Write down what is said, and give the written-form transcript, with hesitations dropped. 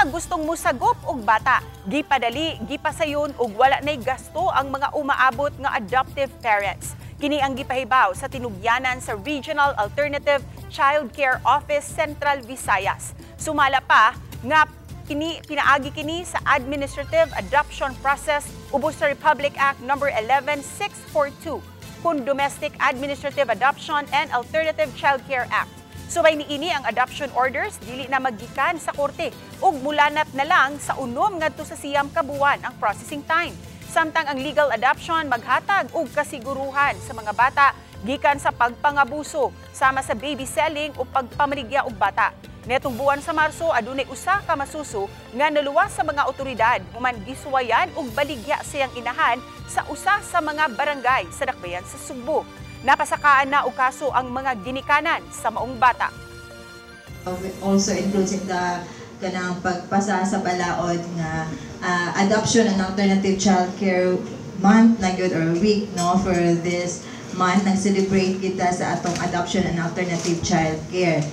nga gustong musagop og bata, gipadali, gipasayon og wala nay gasto ang mga umaabot nga adoptive parents. Kini ang gipahibaw sa tinugyanan sa Regional Alternative Child Care Office Central Visayas. Sumala pa nga pinaagi kini sa Administrative Adoption Process ubos sa Republic Act No. 11642 kun Domestic Administrative Adoption and Alternative Child Care Act. Subay niini ang adoption orders dili na maggikan sa korte ug mulanat na lang sa unom ngadto sa siyam ka buwan ang processing time. Samtang ang legal adoption maghatag og kasiguruhan sa mga bata gikan sa pagpangabuso sama sa baby selling o pagpamaligya og bata. Netong buwan sa Marso adunay usa ka masuso nga naluwas sa mga otoridad human gisuwayan og baligya siyang inahan sa usa sa mga barangay sa Dakbayan sa Sugbo. Napasakaan na og kaso ang mga ginikanan sa maong bata. Also includes in the kanang pagpasa sa balaod nga adoption and alternative child care month na gyud or week no for this month nag-celebrate kita sa atong adoption and alternative child care.